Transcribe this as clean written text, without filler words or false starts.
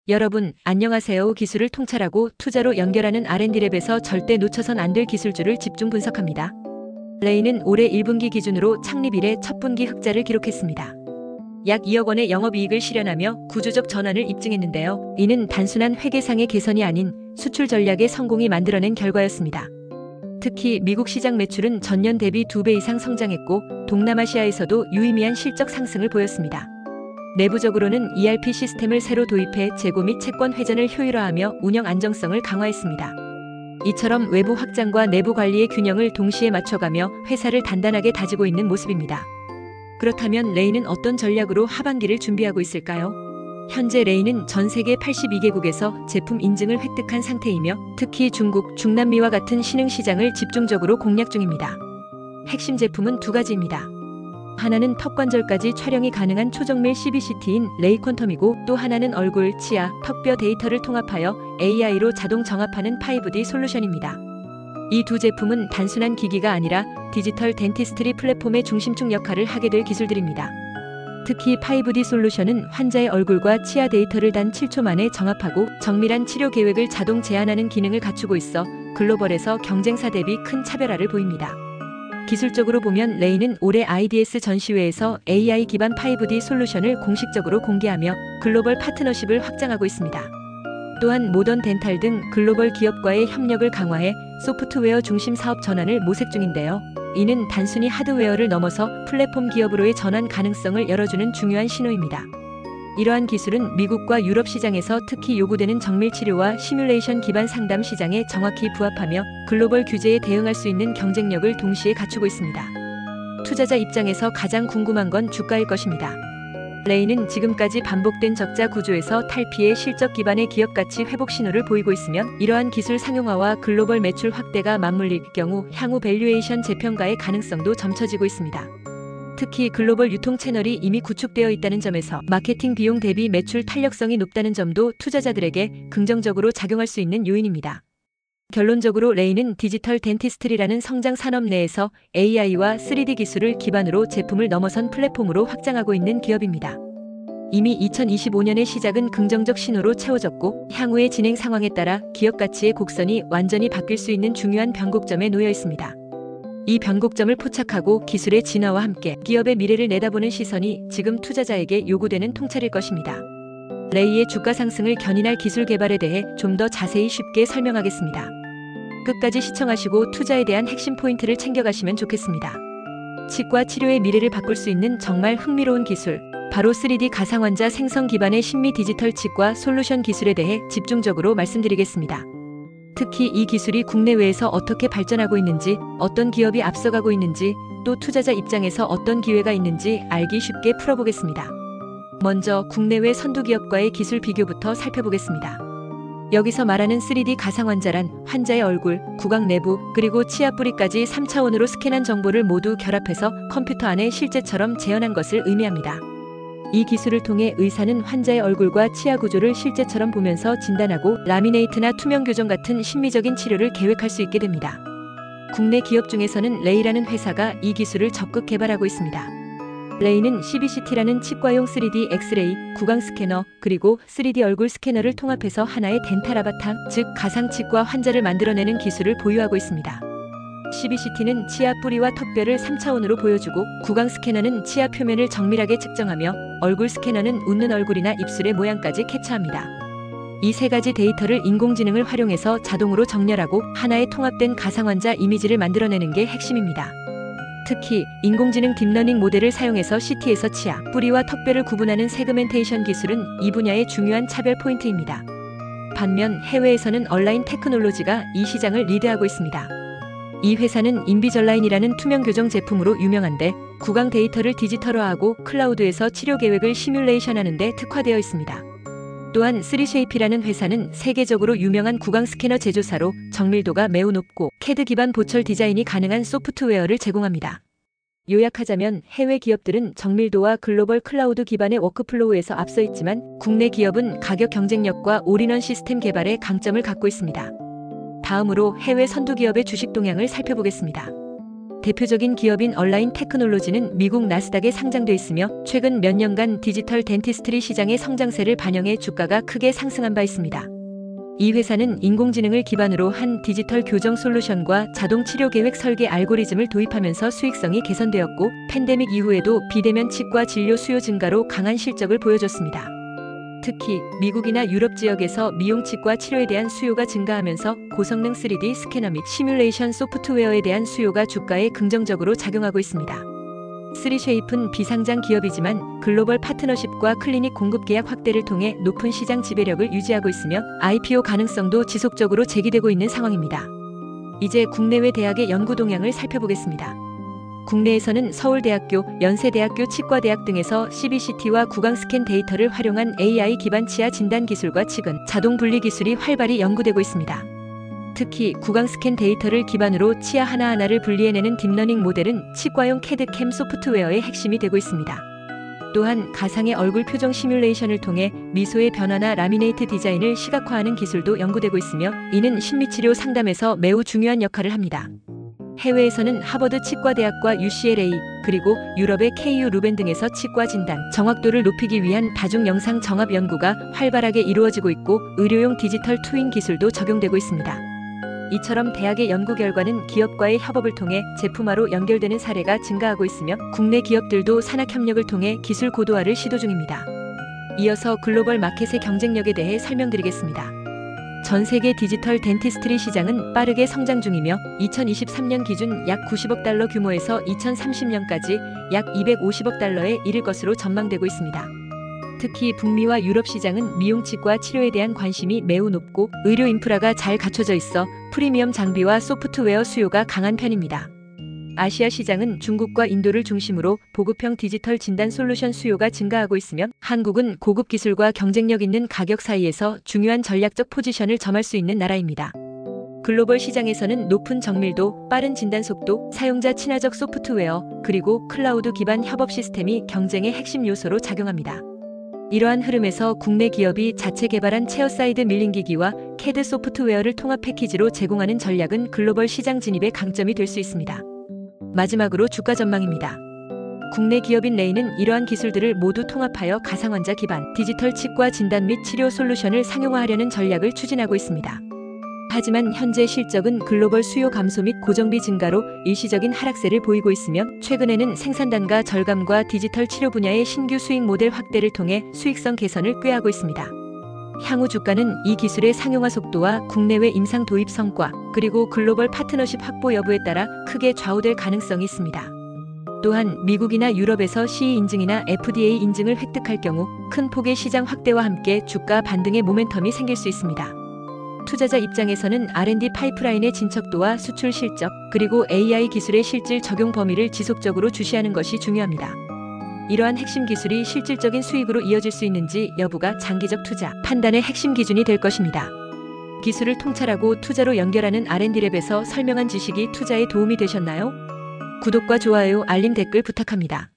여러분, 안녕하세요. 기술을 통찰하고 투자로 연결하는 R&D랩에서 절대 놓쳐선 안 될 기술주를 집중 분석합니다. 레이는 올해 1분기 기준으로 창립 이래 첫 분기 흑자를 기록했습니다. 약 2억 원의 영업이익을 실현하며 구조적 전환을 입증했는데요. 이는 단순한 회계상의 개선이 아닌 수출 전략의 성공이 만들어낸 결과였습니다. 특히 미국 시장 매출은 전년 대비 2배 이상 성장했고 동남아시아에서도 유의미한 실적 상승을 보였습니다. 내부적으로는 ERP 시스템을 새로 도입해 재고 및 채권 회전을 효율화하며 운영 안정성을 강화했습니다. 이처럼 외부 확장과 내부 관리의 균형을 동시에 맞춰가며 회사를 단단하게 다지고 있는 모습입니다. 그렇다면 레이는 어떤 전략으로 하반기를 준비하고 있을까요? 현재 레이는 전 세계 82개국에서 제품 인증을 획득한 상태이며 특히 중국, 중남미와 같은 신흥 시장을 집중적으로 공략 중입니다. 핵심 제품은 두 가지입니다. 하나는 턱관절까지 촬영이 가능한 초정밀 CBCT인 레이 퀀텀이고 또 하나는 얼굴, 치아, 턱뼈 데이터를 통합하여 AI로 자동 정합하는 5D 솔루션입니다. 이 두 제품은 단순한 기기가 아니라 디지털 덴티스트리 플랫폼의 중심축 역할을 하게 될 기술들입니다. 특히 5D 솔루션은 환자의 얼굴과 치아 데이터를 단 7초 만에 정합하고 정밀한 치료 계획을 자동 제안하는 기능을 갖추고 있어 글로벌에서 경쟁사 대비 큰 차별화를 보입니다. 기술적으로 보면 레이는 올해 IDS 전시회에서 AI 기반 5D 솔루션을 공식적으로 공개하며 글로벌 파트너십을 확장하고 있습니다. 또한 모던 덴탈 등 글로벌 기업과의 협력을 강화해 소프트웨어 중심 사업 전환을 모색 중인데요. 이는 단순히 하드웨어를 넘어서 플랫폼 기업으로의 전환 가능성을 열어주는 중요한 신호입니다. 이러한 기술은 미국과 유럽 시장에서 특히 요구되는 정밀 치료와 시뮬레이션 기반 상담 시장에 정확히 부합하며 글로벌 규제에 대응할 수 있는 경쟁력을 동시에 갖추고 있습니다. 투자자 입장에서 가장 궁금한 건 주가일 것입니다. 레이는 지금까지 반복된 적자 구조에서 탈피해 실적 기반의 기업 가치 회복 신호를 보이고 있으며 이러한 기술 상용화와 글로벌 매출 확대가 맞물릴 경우 향후 밸류에이션 재평가의 가능성도 점쳐지고 있습니다. 특히 글로벌 유통 채널이 이미 구축되어 있다는 점에서 마케팅 비용 대비 매출 탄력성이 높다는 점도 투자자들에게 긍정적으로 작용할 수 있는 요인입니다. 결론적으로 레이는 디지털 덴티스트리라는 성장 산업 내에서 AI와 3D 기술을 기반으로 제품을 넘어선 플랫폼으로 확장하고 있는 기업입니다. 이미 2025년의 시작은 긍정적 신호로 채워졌고 향후의 진행 상황에 따라 기업 가치의 곡선이 완전히 바뀔 수 있는 중요한 변곡점에 놓여 있습니다. 이 변곡점을 포착하고 기술의 진화와 함께 기업의 미래를 내다보는 시선이 지금 투자자에게 요구되는 통찰일 것입니다. 레이의 주가 상승을 견인할 기술 개발에 대해 좀 더 자세히 쉽게 설명하겠습니다. 끝까지 시청하시고 투자에 대한 핵심 포인트를 챙겨가시면 좋겠습니다. 치과 치료의 미래를 바꿀 수 있는 정말 흥미로운 기술, 바로 3D 가상환자 생성 기반의 심미 디지털 치과 솔루션 기술에 대해 집중적으로 말씀드리겠습니다. 특히 이 기술이 국내외에서 어떻게 발전하고 있는지, 어떤 기업이 앞서가고 있는지, 또 투자자 입장에서 어떤 기회가 있는지 알기 쉽게 풀어보겠습니다. 먼저 국내외 선두기업과의 기술 비교부터 살펴보겠습니다. 여기서 말하는 3D 가상환자란 환자의 얼굴, 구강 내부, 그리고 치아 뿌리까지 3차원으로 스캔한 정보를 모두 결합해서 컴퓨터 안에 실제처럼 재현한 것을 의미합니다. 이 기술을 통해 의사는 환자의 얼굴과 치아 구조를 실제처럼 보면서 진단하고 라미네이트나 투명 교정 같은 심미적인 치료를 계획할 수 있게 됩니다. 국내 기업 중에서는 레이라는 회사가 이 기술을 적극 개발하고 있습니다. 레이는 CBCT라는 치과용 3D 엑스레이, 구강 스캐너, 그리고 3D 얼굴 스캐너를 통합해서 하나의 덴탈 아바타, 즉 가상 치과 환자를 만들어내는 기술을 보유하고 있습니다. CBCT는 치아 뿌리와 턱뼈를 3차원으로 보여주고 구강 스캐너는 치아 표면을 정밀하게 측정하며 얼굴 스캐너는 웃는 얼굴이나 입술의 모양까지 캡처합니다. 이 세 가지 데이터를 인공지능을 활용해서 자동으로 정렬하고 하나의 통합된 가상환자 이미지를 만들어내는 게 핵심입니다. 특히 인공지능 딥러닝 모델을 사용해서 CT에서 치아, 뿌리와 턱뼈를 구분하는 세그멘테이션 기술은 이 분야의 중요한 차별 포인트입니다. 반면 해외에서는 얼라인 테크놀로지가 이 시장을 리드하고 있습니다. 이 회사는 인비절라인이라는 투명 교정 제품으로 유명한데 구강 데이터를 디지털화하고 클라우드에서 치료 계획을 시뮬레이션하는 데 특화되어 있습니다. 또한 3쉐이피라는 회사는 세계적으로 유명한 구강 스캐너 제조사로 정밀도가 매우 높고 CAD 기반 보철 디자인이 가능한 소프트웨어를 제공합니다. 요약하자면 해외 기업들은 정밀도와 글로벌 클라우드 기반의 워크플로우에서 앞서 있지만 국내 기업은 가격 경쟁력과 올인원 시스템 개발에 강점을 갖고 있습니다. 다음으로 해외 선두 기업의 주식 동향을 살펴보겠습니다. 대표적인 기업인 얼라인 테크놀로지는 미국 나스닥에 상장돼 있으며 최근 몇 년간 디지털 덴티스트리 시장의 성장세를 반영해 주가가 크게 상승한 바 있습니다. 이 회사는 인공지능을 기반으로 한 디지털 교정 솔루션과 자동 치료 계획 설계 알고리즘을 도입하면서 수익성이 개선되었고, 팬데믹 이후에도 비대면 치과 진료 수요 증가로 강한 실적을 보여줬습니다. 특히 미국이나 유럽 지역에서 미용 치과 치료에 대한 수요가 증가하면서 고성능 3D 스캐너 및 시뮬레이션 소프트웨어에 대한 수요가 주가에 긍정적으로 작용하고 있습니다. 3쉐이프는 비상장 기업이지만 글로벌 파트너십과 클리닉 공급 계약 확대를 통해 높은 시장 지배력을 유지하고 있으며 IPO 가능성도 지속적으로 제기되고 있는 상황입니다. 이제 국내외 대학의 연구 동향을 살펴보겠습니다. 국내에서는 서울대학교, 연세대학교 치과대학 등에서 CBCT와 구강스캔 데이터를 활용한 AI 기반 치아 진단 기술과 치근, 자동 분리 기술이 활발히 연구되고 있습니다. 특히 구강스캔 데이터를 기반으로 치아 하나하나를 분리해내는 딥러닝 모델은 치과용 캐드캠 소프트웨어의 핵심이 되고 있습니다. 또한 가상의 얼굴 표정 시뮬레이션을 통해 미소의 변화나 라미네이트 디자인을 시각화하는 기술도 연구되고 있으며 이는 심리치료 상담에서 매우 중요한 역할을 합니다. 해외에서는 하버드 치과대학과 UCLA, 그리고 유럽의 KU 루벤 등에서 치과 진단, 정확도를 높이기 위한 다중 영상 정합 연구가 활발하게 이루어지고 있고 의료용 디지털 트윈 기술도 적용되고 있습니다. 이처럼 대학의 연구 결과는 기업과의 협업을 통해 제품화로 연결되는 사례가 증가하고 있으며 국내 기업들도 산학협력을 통해 기술 고도화를 시도 중입니다. 이어서 글로벌 마켓의 경쟁력에 대해 설명드리겠습니다. 전 세계 디지털 덴티스트리 시장은 빠르게 성장 중이며 2023년 기준 약 90억 달러 규모에서 2030년까지 약 250억 달러에 이를 것으로 전망되고 있습니다. 특히 북미와 유럽 시장은 미용치과 치료에 대한 관심이 매우 높고 의료 인프라가 잘 갖춰져 있어 프리미엄 장비와 소프트웨어 수요가 강한 편입니다. 아시아 시장은 중국과 인도를 중심으로 보급형 디지털 진단 솔루션 수요가 증가하고 있으며 한국은 고급 기술과 경쟁력 있는 가격 사이에서 중요한 전략적 포지션을 점할 수 있는 나라입니다. 글로벌 시장에서는 높은 정밀도, 빠른 진단 속도, 사용자 친화적 소프트웨어, 그리고 클라우드 기반 협업 시스템이 경쟁의 핵심 요소로 작용합니다. 이러한 흐름에서 국내 기업이 자체 개발한 체어사이드 밀링 기기와 캐드 소프트웨어를 통합 패키지로 제공하는 전략은 글로벌 시장 진입의 강점이 될 수 있습니다. 마지막으로 주가 전망입니다. 국내 기업인 레이는 이러한 기술들을 모두 통합하여 가상환자 기반 디지털 치과 진단 및 치료 솔루션을 상용화하려는 전략을 추진하고 있습니다. 하지만 현재 실적은 글로벌 수요 감소 및 고정비 증가로 일시적인 하락세를 보이고 있으며 최근에는 생산단가 절감과 디지털 치료 분야의 신규 수익 모델 확대를 통해 수익성 개선을 꾀하고 있습니다. 향후 주가는 이 기술의 상용화 속도와 국내외 임상 도입 성과, 그리고 글로벌 파트너십 확보 여부에 따라 크게 좌우될 가능성이 있습니다. 또한 미국이나 유럽에서 CE 인증이나 FDA 인증을 획득할 경우 큰 폭의 시장 확대와 함께 주가 반등의 모멘텀이 생길 수 있습니다. 투자자 입장에서는 R&D 파이프라인의 진척도와 수출 실적, 그리고 AI 기술의 실질 적용 범위를 지속적으로 주시하는 것이 중요합니다. 이러한 핵심 기술이 실질적인 수익으로 이어질 수 있는지 여부가 장기적 투자 판단의 핵심 기준이 될 것입니다. 기술을 통찰하고 투자로 연결하는 R&D랩에서 설명한 지식이 투자에 도움이 되셨나요? 구독과 좋아요, 알림, 댓글 부탁합니다.